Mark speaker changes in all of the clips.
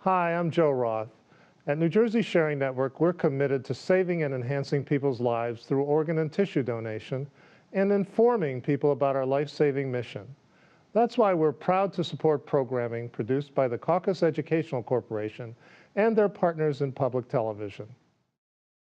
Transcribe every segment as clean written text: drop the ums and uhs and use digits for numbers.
Speaker 1: Hi, I'm Joe Roth. At New Jersey Sharing Network, we're committed to saving and enhancing people's lives through organ and tissue donation and informing people about our life-saving mission. That's why we're proud to support programming produced by the Caucus Educational Corporation and their partners in public television.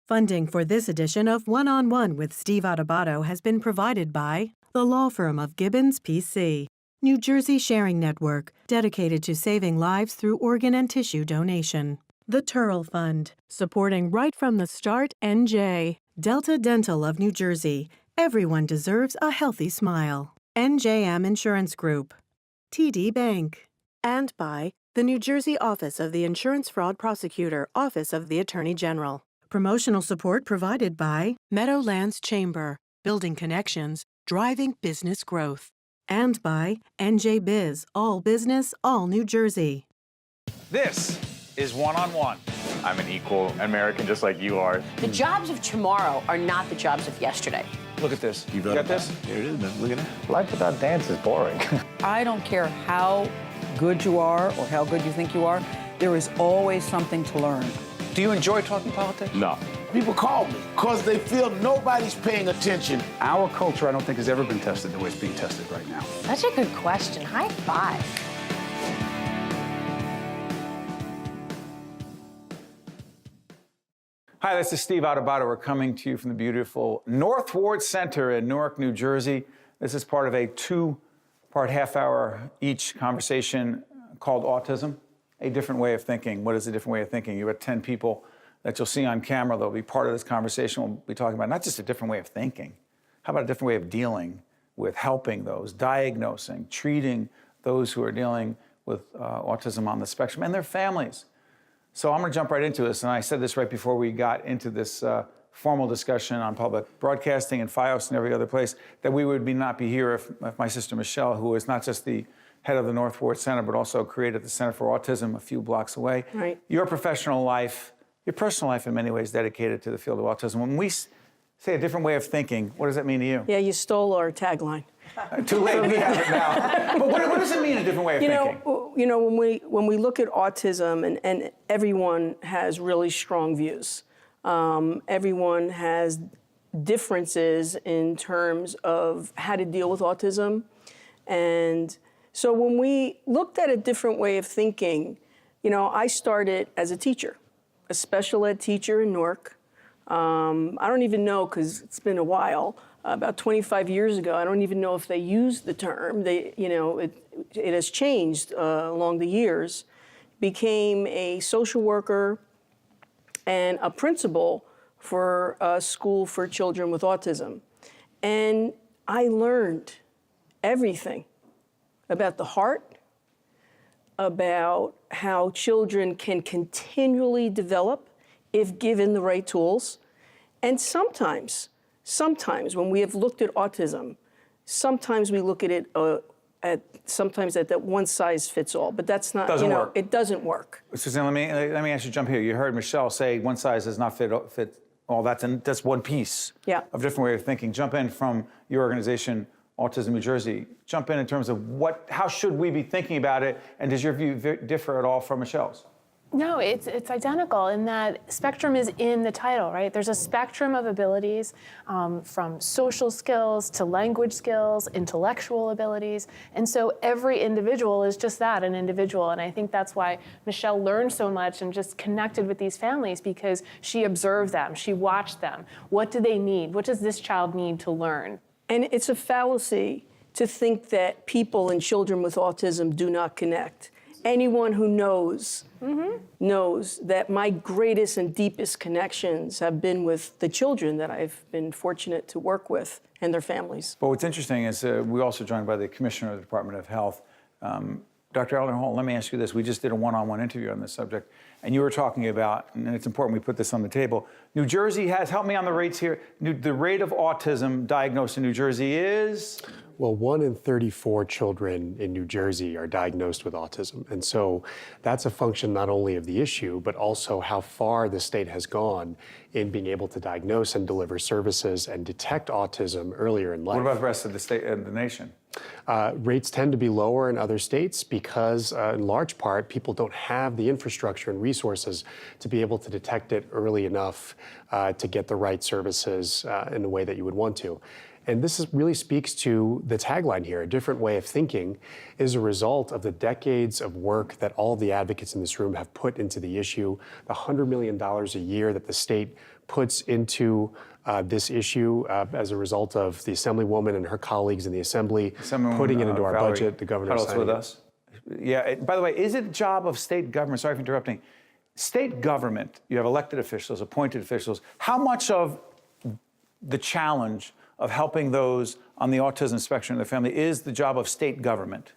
Speaker 2: Funding for this edition of One-on-One with Steve Adubato has been provided by the law firm of Gibbons, P.C., New Jersey Sharing Network, dedicated to saving lives through organ and tissue donation. The Turl Fund, supporting right from the start, NJ. Delta Dental of New Jersey. Everyone deserves a healthy smile. NJM Insurance Group. TD Bank. And by the New Jersey Office of the Insurance Fraud Prosecutor, Office of the Attorney General. Promotional support provided by Meadowlands Chamber, building connections, driving business growth. And by NJ Biz, all business, all New Jersey.
Speaker 3: This is One-on-One.
Speaker 4: I'm an equal American just like you are.
Speaker 5: The jobs of tomorrow are not the jobs of yesterday.
Speaker 3: Look at this. You got this?
Speaker 4: Here it is, man. Look at it.
Speaker 6: Life without dance is boring.
Speaker 7: I don't care how good you are or how good you think you are, there is always something to learn.
Speaker 3: Do you enjoy talking politics?
Speaker 4: No.
Speaker 8: People call me because they feel nobody's paying attention.
Speaker 9: Our culture, I don't think, has ever been tested the way it's being tested right now.
Speaker 5: Such a good question. High five.
Speaker 3: Hi, this is Steve Adubato. We're coming to you from the beautiful North Ward Center in Newark, New Jersey. This is part of a two-part half-hour each conversation called Autism, a different way of thinking. What is a different way of thinking? You have 10 people that you'll see on camera. They'll be part of this conversation. We'll be talking about not just a different way of thinking. How about a different way of dealing with helping those, diagnosing, treating those who are dealing with autism on the spectrum and their families. So I'm going to jump right into this, and I said this right before we got into this formal discussion on public broadcasting and FiOS and every other place, that we would not be here if my sister Michele, who is not just the head of the North Ward Center, but also created the Center for Autism a few blocks away.
Speaker 7: Right.
Speaker 3: Your professional life, your personal life in many ways dedicated to the field of autism. When we say a different way of thinking, what does that mean to you?
Speaker 7: Yeah, you stole our tagline.
Speaker 3: Too late, we have it now. But what does it mean, a different way of thinking?
Speaker 7: When we look at autism, and everyone has really strong views. Everyone has differences in terms of how to deal with autism. And so when we looked at a different way of thinking, I started as a teacher, a special ed teacher in Newark. I don't even know, because it's been a while, about 25 years ago. I don't even know if they used the term. It has changed along the years. Became a social worker and a principal for a school for children with autism. And I learned everything about the heart, about how children can continually develop if given the right tools. And sometimes when we have looked at autism, sometimes we look at it sometimes at that one size fits all, but that's not,
Speaker 3: work.
Speaker 7: It doesn't work.
Speaker 3: Suzanne, let me ask you to jump here. You heard Michele say one size does not fit all. That's one piece of different way of thinking. Jump in from your organization, Autism New Jersey. Jump in terms of how should we be thinking about it, and does your view differ at all from Michele's?
Speaker 10: No, it's identical in that spectrum is in the title, right? There's a spectrum of abilities from social skills to language skills, intellectual abilities. And so every individual is just that, an individual. And I think that's why Michele learned so much and just connected with these families, because she observed them, she watched them. What do they need? What does this child need to learn?
Speaker 7: And it's a fallacy to think that people and children with autism do not connect. Anyone who knows that my greatest and deepest connections have been with the children that I've been fortunate to work with and their families.
Speaker 3: But what's interesting is we're also joined by the Commissioner of the Department of Health. Dr. Elnahal, let me ask you this. We just did a one-on-one interview on this subject, and you were talking about, and it's important we put this on the table, New Jersey has, help me on the rates here, the rate of autism diagnosed in New Jersey is?
Speaker 11: Well, 1 in 34 children in New Jersey are diagnosed with autism. And so that's a function not only of the issue, but also how far the state has gone in being able to diagnose and deliver services and detect autism earlier in life.
Speaker 3: What about the rest of the state and the nation?
Speaker 11: Rates tend to be lower in other states because, in large part, people don't have the infrastructure and resources to be able to detect it early enough to get the right services in the way that you would want to. And really speaks to the tagline here. A different way of thinking is a result of the decades of work that all of the advocates in this room have put into the issue, the $100 million a year that the state puts into this issue as a result of the Assemblywoman and her colleagues in the Assembly putting it into our
Speaker 3: Valerie,
Speaker 11: budget, the governor
Speaker 3: Huttle's
Speaker 11: signing
Speaker 3: with
Speaker 11: it.
Speaker 3: us. Yeah, by the way, is it a job of state government, sorry for interrupting, state government, you have elected officials, appointed officials, how much of the challenge of helping those on the autism spectrum and their family is the job of state government?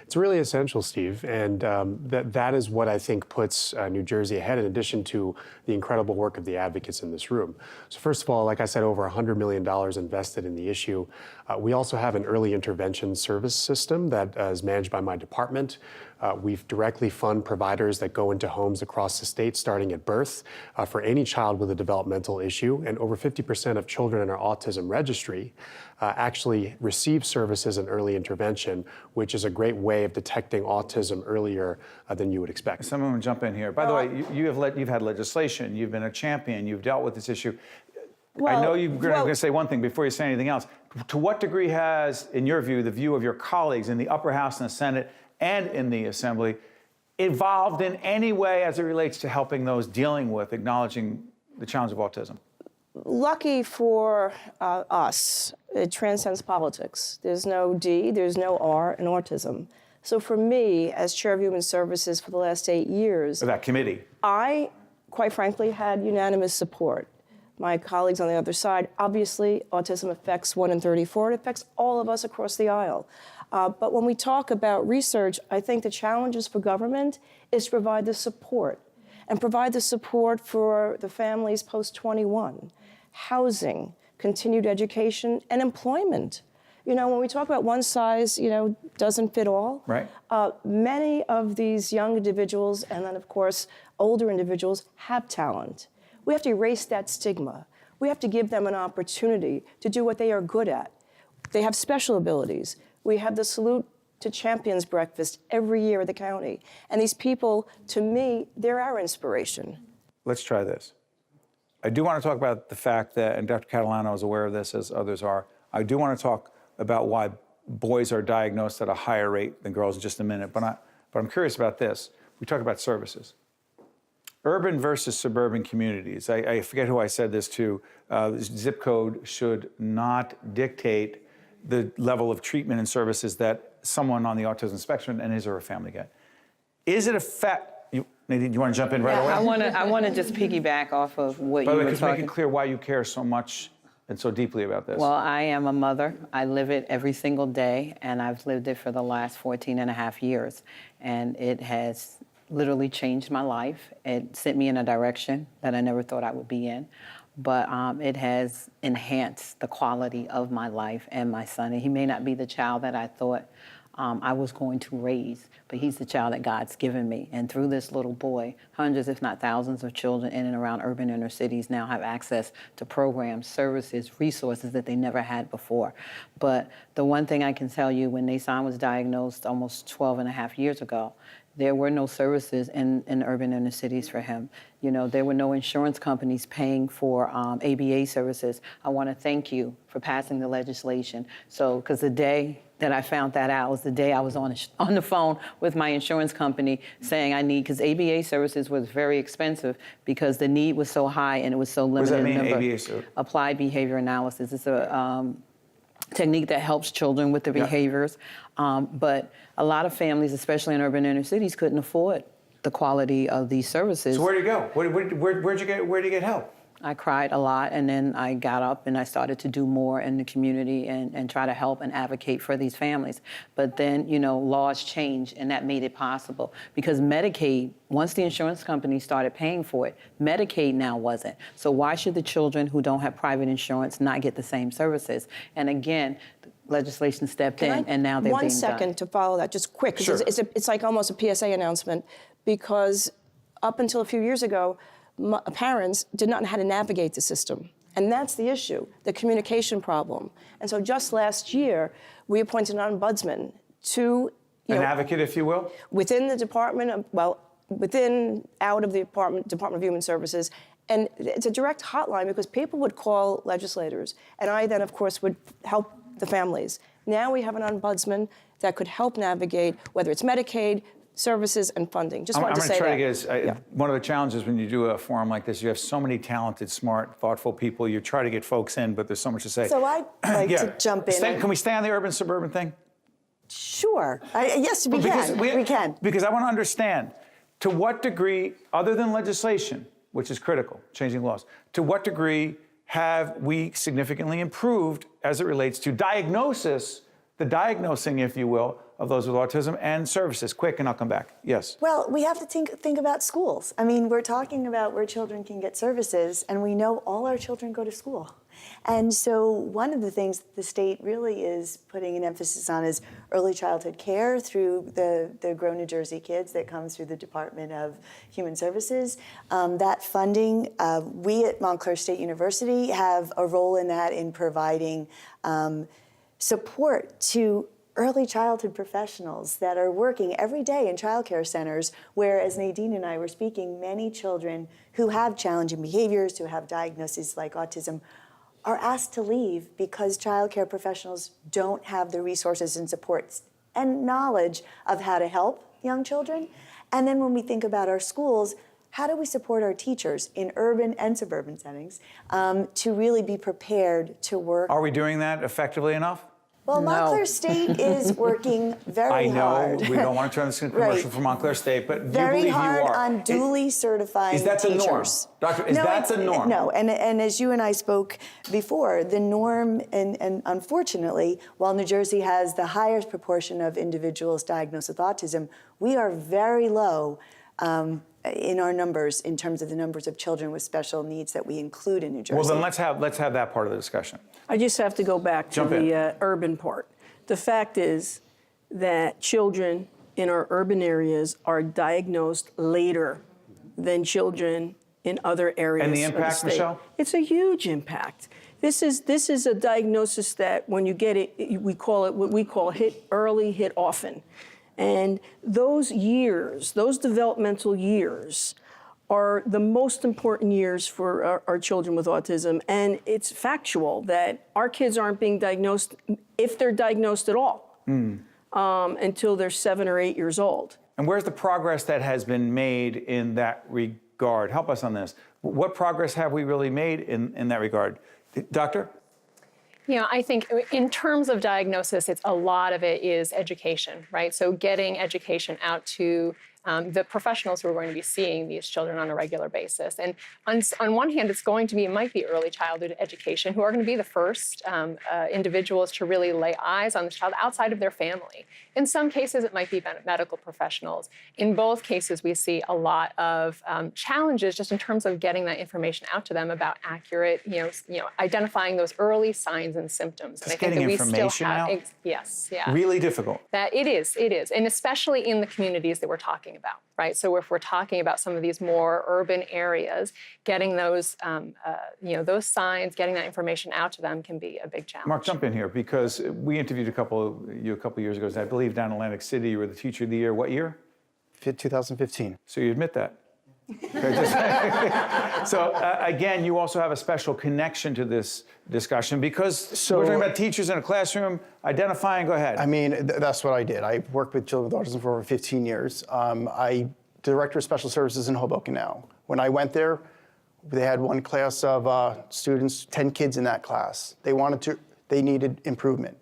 Speaker 11: It's really essential, Steve, and that is what I think puts New Jersey ahead, in addition to the incredible work of the advocates in this room. So first of all, like I said, over $100 million invested in the issue. We also have an early intervention service system that is managed by my department. We've directly fund providers that go into homes across the state, starting at birth, for any child with a developmental issue. And over 50% of children in our autism registry actually receive services in early intervention, which is a great way of detecting autism earlier than you would expect.
Speaker 3: Someone will jump in here. By the way, you've had legislation, you've been a champion, you've dealt with this issue.
Speaker 7: Well,
Speaker 3: I know you're going to say one thing before you say anything else. To what degree has, in your view, the view of your colleagues in the upper house and the Senate and in the Assembly evolved in any way as it relates to helping those dealing with, acknowledging the challenge of autism?
Speaker 12: Lucky for us, it transcends politics. There's no D, there's no R in autism. So for me, as Chair of Human Services for the last 8 years,
Speaker 3: That committee.
Speaker 12: I, quite frankly, had unanimous support. My colleagues on the other side, obviously, autism affects 1 in 34. It affects all of us across the aisle. But when we talk about research, I think the challenges for government is to provide the support, and provide the support for the families post-21, housing, continued education, and employment. You know, when we talk about one size, doesn't fit all,
Speaker 3: right.
Speaker 12: Many of these young individuals, and then, of course, older individuals, have talent. We have to erase that stigma. We have to give them an opportunity to do what they are good at. They have special abilities. We have the Salute to Champions breakfast every year at the county. And these people, to me, they're our inspiration.
Speaker 3: Let's try this. I do want to talk about the fact that, and Dr. Catalano is aware of this as others are, I do want to talk about why boys are diagnosed at a higher rate than girls in just a minute, but I'm curious about this. We talk about services. Urban versus suburban communities. I forget who I said this to. Zip code should not dictate the level of treatment and services that someone on the autism spectrum and his or her family get. Is it a fact? Nadine, you want to jump in right away?
Speaker 13: I want to just piggyback off of what you were talking.
Speaker 3: Make it clear why you care so much and so deeply about this.
Speaker 13: Well, I am a mother. I live it every single day, and I've lived it for the last 14 and a half years. And it has literally changed my life. It sent me in a direction that I never thought I would be in. But it has enhanced the quality of my life and my son. And he may not be the child that I thought I was going to raise, but he's the child that God's given me. And through this little boy, hundreds, if not thousands of children in and around urban inner cities now have access to programs, services, resources that they never had before. But the one thing I can tell you, when Nassan was diagnosed almost 12 and a half years ago, there were no services in urban inner cities for him. You know, there were no insurance companies paying for ABA services. I want to thank you for passing the legislation. So, because the day that I found that out was the day I was on the phone with my insurance company saying I need, because ABA services was very expensive because the need was so high and it was so limited.
Speaker 3: What does that mean, ABA?
Speaker 13: Applied behavior analysis. It's a technique that helps children with their behaviors. But a lot of families, especially in urban inner cities, couldn't afford the quality of these services.
Speaker 3: So where'd you go? Where'd you get help?
Speaker 13: I cried a lot, and then I got up and I started to do more in the community and try to help and advocate for these families. But then, you know, laws changed, and that made it possible. Because Medicaid, once the insurance company started paying for it, Medicaid now wasn't. So why should the children who don't have private insurance not get the same services? And again, legislation stepped in, and now they're being done.
Speaker 12: 1 second to follow that, just quick, because
Speaker 3: Sure.
Speaker 12: it's like almost a PSA announcement, because up until a few years ago, parents did not know how to navigate the system. And that's the issue, the communication problem. And so just last year, we appointed an ombudsman to,
Speaker 3: an advocate, if you will?
Speaker 12: Within the department, out of the Department of Human Services. And it's a direct hotline because people would call legislators. And I then, of course, would help the families. Now we have an ombudsman that could help navigate, whether it's Medicaid, services, and funding. Just wanted to say that.
Speaker 3: I'm going to try to get one of the challenges when you do a forum like this, you have so many talented, smart, thoughtful people. You try to get folks in, but there's so much to say.
Speaker 14: So I'd like to jump in.
Speaker 3: Can we stay on the urban-suburban thing?
Speaker 14: Sure. Yes, we can.
Speaker 3: Because I want to understand, to what degree, other than legislation, which is critical, changing laws, to what degree have we significantly improved as it relates to diagnosis, the diagnosing, if you will, of those with autism and services? Quick, and I'll come back. Yes.
Speaker 14: Well, we have to think about schools. I mean, we're talking about where children can get services, and we know all our children go to school. And so one of the things the state really is putting an emphasis on is early childhood care through the Grow New Jersey Kids that comes through the Department of Human Services. That funding, we at Montclair State University have a role in that, in providing support to early childhood professionals that are working every day in childcare centers, where, as Nadine and I were speaking, many children who have challenging behaviors, who have diagnoses like autism, are asked to leave because childcare professionals don't have the resources and supports and knowledge of how to help young children. And then when we think about our schools, how do we support our teachers in urban and suburban settings to really be prepared to work?
Speaker 3: Are we doing that effectively enough?
Speaker 14: Well, Montclair State is working very hard.
Speaker 3: I know, we don't want to turn this into a commercial for Montclair State, but do you believe you are?
Speaker 14: Very hard on duly certifying teachers.
Speaker 3: Is that the norm? Doctor, is that the norm?
Speaker 14: No, and as you and I spoke before, the norm, and unfortunately, while New Jersey has the highest proportion of individuals diagnosed with autism, we are very low in our numbers in terms of the numbers of children with special needs that we include in New Jersey.
Speaker 3: Well, then let's have that part of the discussion.
Speaker 7: I just have to go back to the urban part. The fact is that children in our urban areas are diagnosed later than children in other areas.
Speaker 3: And the impact, Michele?
Speaker 7: It's a huge impact. This is a diagnosis that when you get it, we call it what we call hit early, hit often. And those years, those developmental years, are the most important years for our children with autism. And it's factual that our kids aren't being diagnosed, if they're diagnosed at all, until they're 7 or 8 years old.
Speaker 3: And where's the progress that has been made in that regard? Help us on this. What progress have we really made in that regard? Doctor?
Speaker 15: You know, I think in terms of diagnosis, a lot of it is education, right? So getting education out to the professionals who are going to be seeing these children on a regular basis. And on one hand, it might be early childhood education, who are going to be the first individuals to really lay eyes on the child outside of their family. In some cases, it might be medical professionals. In both cases, we see a lot of challenges just in terms of getting that information out to them about accurate, identifying those early signs and symptoms.
Speaker 3: Just getting information out?
Speaker 15: Yes, yeah.
Speaker 3: Really difficult.
Speaker 15: It is, and especially in the communities that we're talking about, right? So if we're talking about some of these more urban areas, getting those, those signs, getting that information out to them can be a big challenge.
Speaker 3: Mark, jump in here, because we interviewed a couple years ago. I believe down in Atlantic City, you were the teacher of the year. What year?
Speaker 16: 2015.
Speaker 3: So you admit that. So again, you also have a special connection to this discussion because we're talking about teachers in a classroom, identifying, go ahead.
Speaker 16: I mean, that's what I did. I worked with children with autism for over 15 years. I'm director of special services in Hoboken now. When I went there, they had one class of students, 10 kids in that class. They needed improvement.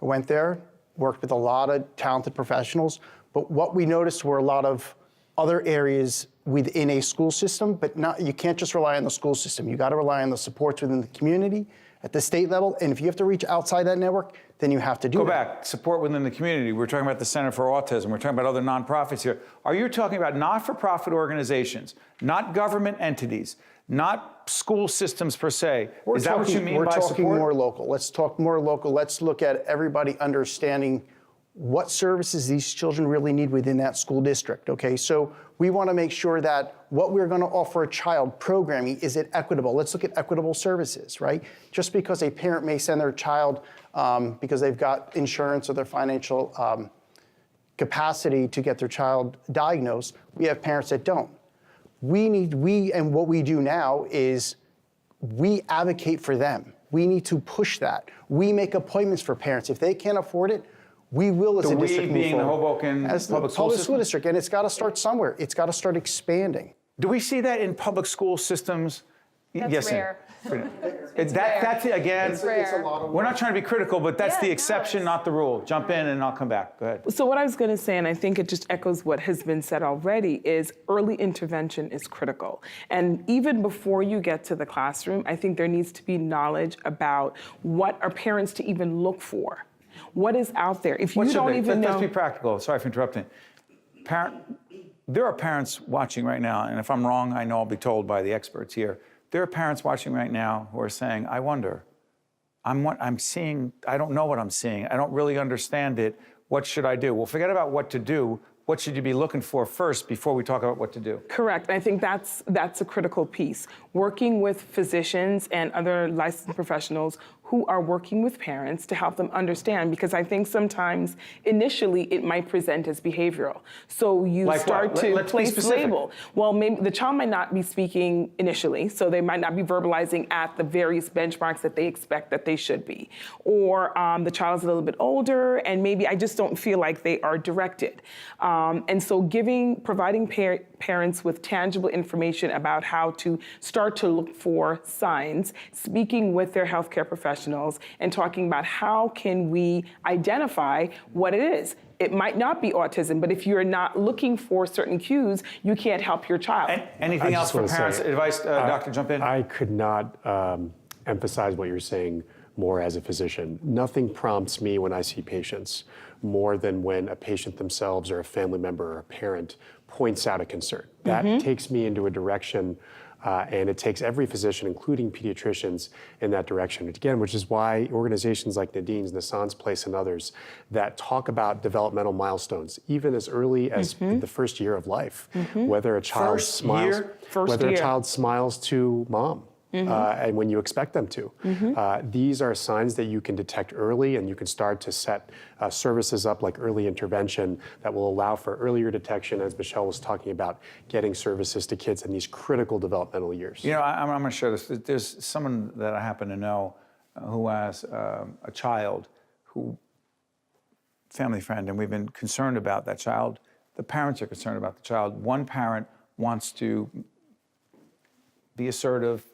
Speaker 16: I went there, worked with a lot of talented professionals, but what we noticed were a lot of other areas within a school system, but you can't just rely on the school system. You got to rely on the supports within the community at the state level, and if you have to reach outside that network, then you have to do that.
Speaker 3: Go back, support within the community. We're talking about the Center for Autism. We're talking about other nonprofits here. Are you talking about not-for-profit organizations, not government entities, not school systems per se? Is that what you mean by support?
Speaker 16: We're talking more local. Let's talk more local. Let's look at everybody understanding what services these children really need within that school district, okay? So We want to make sure that what we're going to offer a child programming, is it equitable? Let's look at equitable services, right? Just because a parent may send their child because they've got insurance or their financial capacity to get their child diagnosed, we have parents that don't. And what we do now is we advocate for them. We need to push that. We make appointments for parents. If they can't afford it, we will, as a district, move forward.
Speaker 3: being the Hoboken
Speaker 16: as the
Speaker 3: public
Speaker 16: school district, and it's got to start somewhere. It's got to start expanding.
Speaker 3: Do we see that in public school systems?
Speaker 10: That's
Speaker 3: yes,
Speaker 10: rare.
Speaker 3: That's again.
Speaker 10: It's rare.
Speaker 3: We're not trying to be critical, but that's the exception, not the rule. Jump in, and I'll come back. Go ahead.
Speaker 17: So what I was going to say, and I think it just echoes what has been said already, is early intervention is critical. And even before you get to the classroom, I think there needs to be knowledge about what are parents to even look for. What is out there? If you don't even know.
Speaker 3: Let's be practical. Sorry for interrupting. There are parents watching right now, and if I'm wrong, I know I'll be told by the experts here. There are parents watching right now who are saying, I wonder, I'm seeing, I don't know what I'm seeing. I don't really understand it. What should I do? Well, forget about what to do. What should you be looking for first before we talk about what to do?
Speaker 17: Correct. I think that's a critical piece. Working with physicians and other licensed professionals who are working with parents to help them understand, because I think sometimes initially it might present as behavioral. So you start to place label. Well, maybe the child might not be speaking initially, so they might not be verbalizing at the various benchmarks that they expect that they should be. Or the child's a little bit older, and maybe I just don't feel like they are directed. And so providing parents with tangible information about how to start to look for signs, speaking with their healthcare professionals, and talking about how can we identify what it is. It might not be autism, but if you're not looking for certain cues, you can't help your child.
Speaker 3: Anything else for parents? Advice, doctor, jump in.
Speaker 11: I could not emphasize what you're saying more as a physician. Nothing prompts me when I see patients more than when a patient themselves or a family member or a parent points out a concern. That takes me into a direction, and it takes every physician, including pediatricians, in that direction. Again, which is why organizations like Nadine's, Nassan's Place, and others that talk about developmental milestones, even as early as the first year of life, whether a child smiles to mom. And when you expect them to. These are signs that you can detect early, and you can start to set services up like early intervention that will allow for earlier detection, as Michele was talking about, getting services to kids in these critical developmental years.
Speaker 3: You know, I'm going to share this. There's someone that I happen to know who has a child family friend, and we've been concerned about that child. The parents are concerned about the child. One parent wants to be assertive.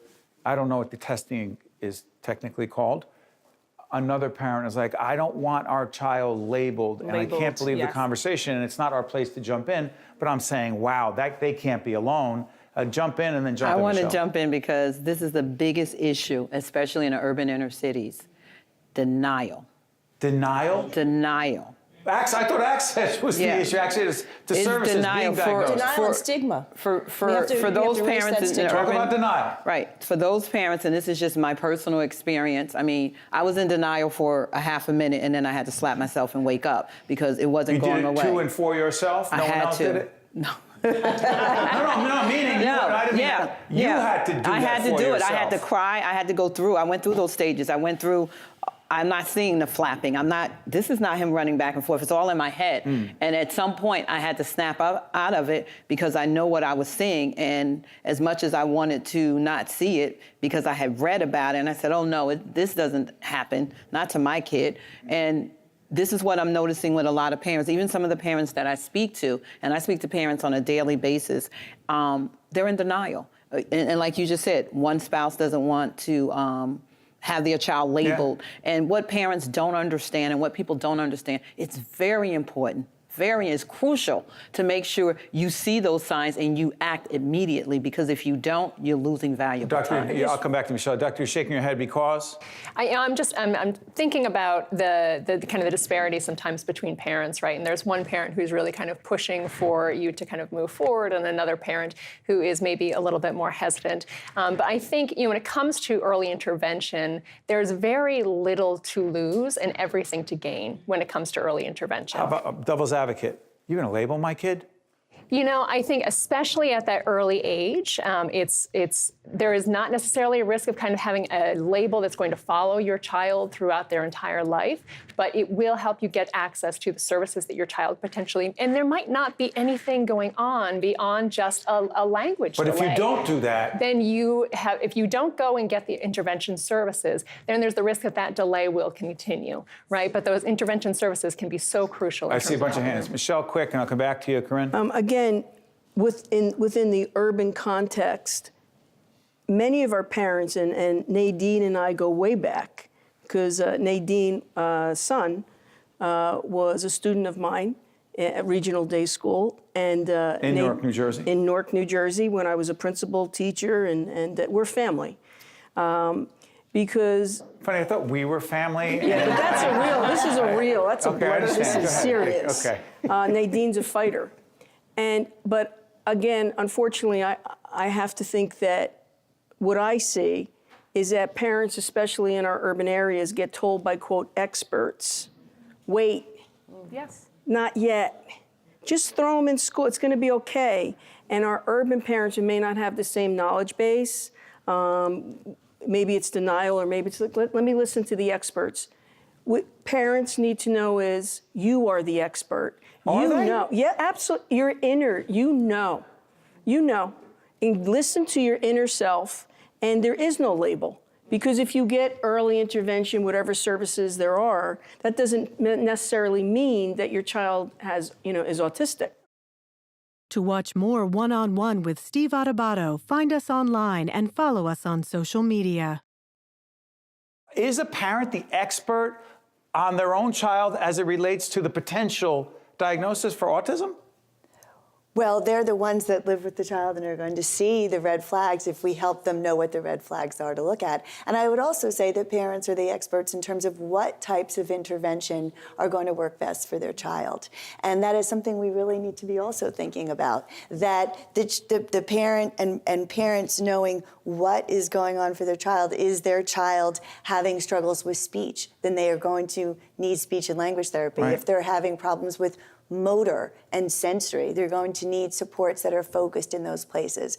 Speaker 3: I don't know what the testing is technically called. Another parent is like, I don't want our child labeled, and I can't believe the conversation, and it's not our place to jump in, but I'm saying, wow, they can't be alone. Jump in and then jump in,
Speaker 13: I want to
Speaker 3: Michele.
Speaker 13: jump in because this is the biggest issue, especially in the urban inner cities. Denial.
Speaker 3: Denial?
Speaker 13: Denial.
Speaker 3: I thought access was the issue. Actually, it's the services
Speaker 13: denial
Speaker 3: being diagnosed.
Speaker 12: Denial and stigma.
Speaker 13: For those parents in
Speaker 3: Talk about denial.
Speaker 13: Right. For those parents, and this is just my personal experience. I mean, I was in denial for a half a minute, and then I had to slap myself and wake up because it wasn't going away.
Speaker 3: You did it to and for yourself?
Speaker 13: I had to.
Speaker 3: Did it?
Speaker 13: No.
Speaker 3: meaning you had to do
Speaker 13: I had to do
Speaker 3: yourself.
Speaker 13: it. I had to cry. I had to go through. I went through those stages. I went through. I'm not seeing the flapping. This is not him running back and forth. It's all in my head. And at some point, I had to snap out of it because I know what I was seeing. And as much as I wanted to not see it, because I had read about it, and I said, oh, no, this doesn't happen, not to my kid. And this is what I'm noticing with a lot of parents, even some of the parents that I speak to, and I speak to parents on a daily basis, they're in denial. And like you just said, one spouse doesn't want to have their child labeled. And what parents don't understand and what people don't understand, it's very important. It's crucial to make sure you see those signs and you act immediately, because if you don't, you're losing valuable time.
Speaker 3: I'll come back to Michele. Doctor, you're shaking your head because?
Speaker 15: I'm thinking about the kind of the disparity sometimes between parents, right? And there's one parent who's really kind of pushing for you to kind of move forward, and another parent who is maybe a little bit more hesitant. But I think, when it comes to early intervention, there's very little to lose and everything to gain when it comes to early intervention.
Speaker 3: How about devil's advocate? You're going to label my kid?
Speaker 15: You know, I think especially at that early age, there is not necessarily a risk of kind of having a label that's going to follow your child throughout their entire life, but it will help you get access to the services that your child potentially, and there might not be anything going on beyond just a language delay.
Speaker 3: But if you don't do that,
Speaker 15: then if you don't go and get the intervention services, then there's the risk that that delay will continue, right? But those intervention services can be so crucial.
Speaker 3: I see a bunch of hands. Michele, quick, and I'll come back to you, Corinne.
Speaker 7: Again, within the urban context, many of our parents, and Nadine and I go way back, because Nadine's son was a student of mine at Regional Day School. And
Speaker 3: in Newark, New Jersey?
Speaker 7: In Newark, New Jersey, when I was a principal teacher, and we're family. Because...
Speaker 3: Funny, I thought we were family.
Speaker 7: Yeah, but that's this is a real, that's a
Speaker 3: okay,
Speaker 7: blood, this is serious.
Speaker 3: Okay.
Speaker 7: Nadine's a fighter. But again, unfortunately, I have to think that what I see is that parents, especially in our urban areas, get told by, quote, experts, wait.
Speaker 10: Yes.
Speaker 7: Not yet. Just throw them in school. It's going to be okay. And our urban parents who may not have the same knowledge base, maybe it's denial, or maybe it's, let me listen to the experts. What parents need to know is you are the expert. You know. Yeah, absolutely. Your inner, you know. You know. And listen to your inner self, and there is no label. Because if you get early intervention, whatever services there are, that doesn't necessarily mean that your child has, is autistic.
Speaker 2: To watch more One-on-One with Steve Adubato, find us online and follow us on social media.
Speaker 3: Is a parent the expert on their own child as it relates to the potential diagnosis for autism?
Speaker 14: Well, they're the ones that live with the child and are going to see the red flags if we help them know what the red flags are to look at. And I would also say that parents are the experts in terms of what types of intervention are going to work best for their child. And that is something we really need to be also thinking about, that the parent and parents knowing what is going on for their child. Is their child having struggles with speech? Then they are going to need speech and language therapy.
Speaker 3: Right.
Speaker 14: If they're having problems with motor and sensory, they're going to need supports that are focused in those places.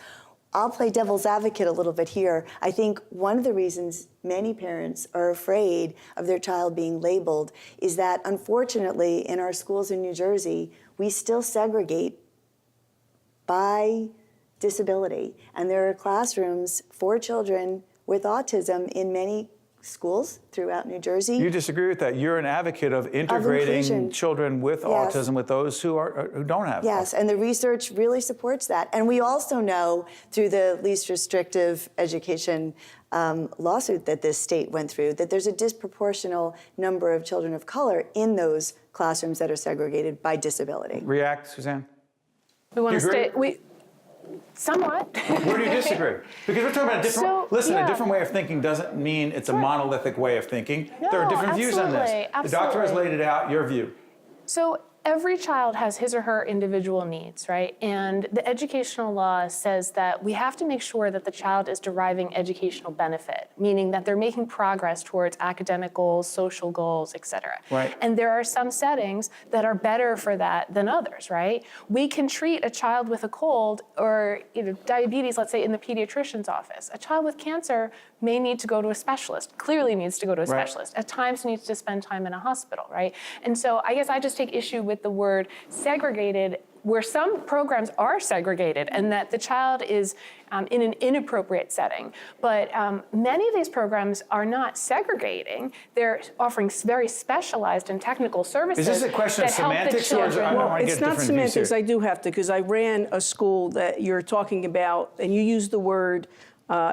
Speaker 14: I'll play devil's advocate a little bit here. I think one of the reasons many parents are afraid of their child being labeled is that, unfortunately, in our schools in New Jersey, we still segregate by disability. And there are classrooms for children with autism in many schools throughout New Jersey.
Speaker 3: You disagree with that? You're an advocate of integrating children with autism with those who don't have.
Speaker 14: Yes, and the research really supports that. And we also know through the least restrictive education lawsuit that this state went through that there's a disproportional number of children of color in those classrooms that are segregated by disability.
Speaker 3: React, Suzanne?
Speaker 10: We want to stay. Somewhat.
Speaker 3: Where do you disagree? Because we're talking about a different, a different way of thinking doesn't mean it's a monolithic way of thinking.
Speaker 10: No,
Speaker 3: there are different views on this.
Speaker 10: Absolutely.
Speaker 3: The doctor has laid it out, your view.
Speaker 10: So every child has his or her individual needs, right? And the educational law says that we have to make sure that the child is deriving educational benefit, meaning that they're making progress towards academic goals, social goals, et cetera.
Speaker 3: Right.
Speaker 10: And there are some settings that are better for that than others, right? We can treat a child with a cold or diabetes, let's say, in the pediatrician's office. A child with cancer may need to go to a specialist, clearly needs to go to a specialist, at times needs to spend time in a hospital, right? And so I guess I just take issue with the word segregated, where some programs are segregated and that the child is in an inappropriate setting. But many of these programs are not segregating. They're offering very specialized and technical services.
Speaker 3: Is this a question of semantics?
Speaker 7: It's not semantics, I do have to, because I ran a school that you're talking about, and you use the word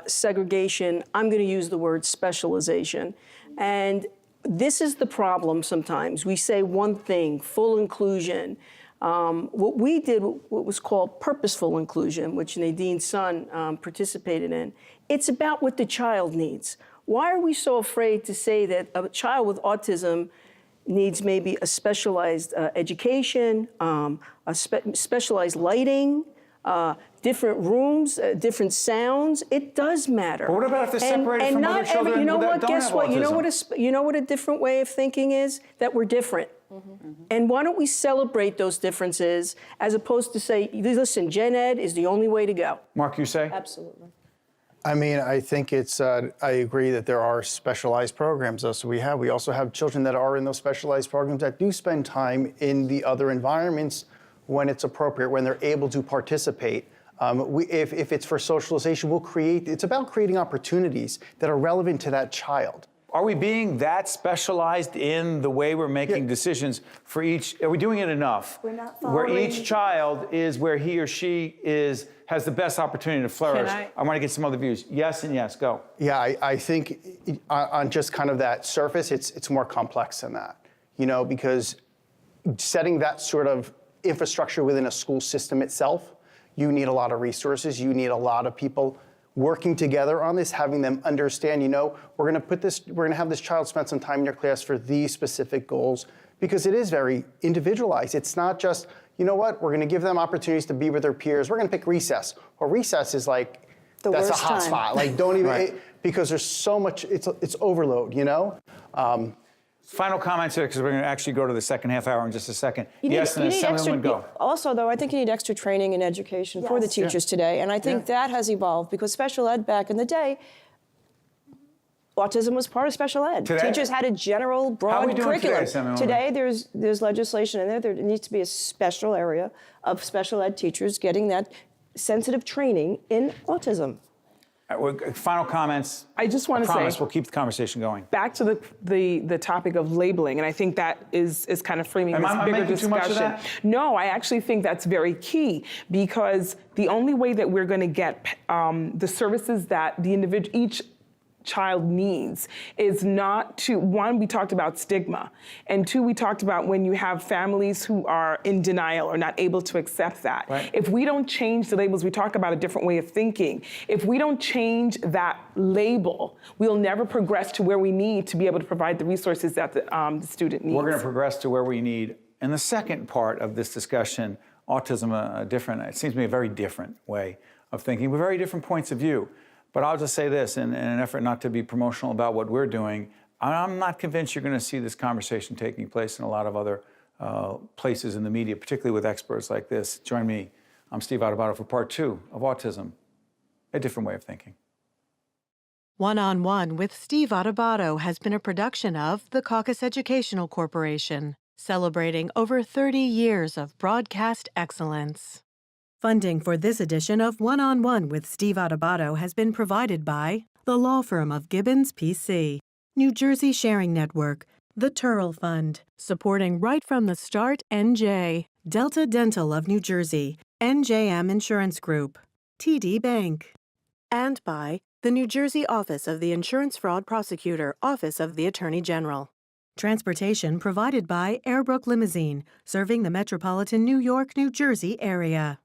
Speaker 7: segregation. I'm going to use the word specialization. And this is the problem sometimes. We say one thing, full inclusion. What we did, what was called purposeful inclusion, which Nadine's son participated in, it's about what the child needs. Why are we so afraid to say that a child with autism needs maybe a specialized education, specialized lighting, different rooms, different sounds? It does matter.
Speaker 3: But what about if they're separated from other children
Speaker 7: you know
Speaker 3: that
Speaker 7: what?
Speaker 3: don't
Speaker 7: Guess
Speaker 3: have
Speaker 7: what?
Speaker 3: autism?
Speaker 7: You know what a different way of thinking is? That we're different. And why don't we celebrate those differences as opposed to say, listen, gen ed is the only way to go.
Speaker 3: Mark, you say?
Speaker 12: Absolutely.
Speaker 16: I mean, I think it's, I agree that there are specialized programs. So we also have children that are in those specialized programs that do spend time in the other environments when it's appropriate, when they're able to participate. If it's for socialization, it's about creating opportunities that are relevant to that child.
Speaker 3: Are we being that specialized in the way we're making decisions for each? Are we doing it enough?
Speaker 14: We're not
Speaker 3: where
Speaker 14: following.
Speaker 3: each child is where he or she has the best opportunity to flourish. I want to get some other views. Yes and yes, go.
Speaker 16: Yeah, I think on just kind of that surface, it's more complex than that. You know, because setting that sort of infrastructure within a school system itself, you need a lot of resources. You need a lot of people working together on this, having them understand, you know, we're going to have this child spend some time in your class for these specific goals, because it is very individualized. It's not just, you know what, we're going to give them opportunities to be with their peers. We're going to pick recess. Well, recess is like, that's a hot spot. Like, don't even, because there's so much, it's overload, you know?
Speaker 3: Final comments here, because we're going to actually go to the second half hour in just a second. Yes, and Assemblywoman, go.
Speaker 12: Also, though, I think you need extra training and education for the teachers today, and I think that has evolved, because special ed back in the day, autism was part of special ed.
Speaker 3: Today?
Speaker 12: Teachers had a general, broad curriculum. Today, there's legislation in there. There needs to be a special area of special ed teachers getting that sensitive training in autism.
Speaker 3: Final comments.
Speaker 17: I just want to say,
Speaker 3: we'll keep the conversation going.
Speaker 17: Back to the topic of labeling, and I think that is kind of framing this bigger discussion.
Speaker 3: Too much of that?
Speaker 17: No, I actually think that's very key, because the only way that we're going to get the services that each child needs is not to, one, we talked about stigma, and two, we talked about when you have families who are in denial or not able to accept that.
Speaker 3: Right.
Speaker 17: If we don't change the labels, we talk about a different way of thinking. If we don't change that label, we'll never progress to where we need to be able to provide the resources that the student needs.
Speaker 3: We're going to progress to where we need. In the second part of this discussion, autism, it seems to me a very different way of thinking, with very different points of view. But I'll just say this, in an effort not to be promotional about what we're doing, I'm not convinced you're going to see this conversation taking place in a lot of other places in the media, particularly with experts like this. Join me. I'm Steve Adubato for part 2 of Autism, a different way of thinking.
Speaker 2: One-on-One with Steve Adubato has been a production of the Caucus Educational Corporation, celebrating over 30 years of broadcast excellence. Funding for this edition of One-on-One with Steve Adubato has been provided by the law firm of Gibbons, P.C., New Jersey Sharing Network, the Turl Fund, supporting Right from the Start, NJ, Delta Dental of New Jersey, NJM Insurance Group, TD Bank, and by the New Jersey Office of the Insurance Fraud Prosecutor, Office of the Attorney General. Transportation provided by Airbrook Limousine, serving the metropolitan New York, New Jersey area.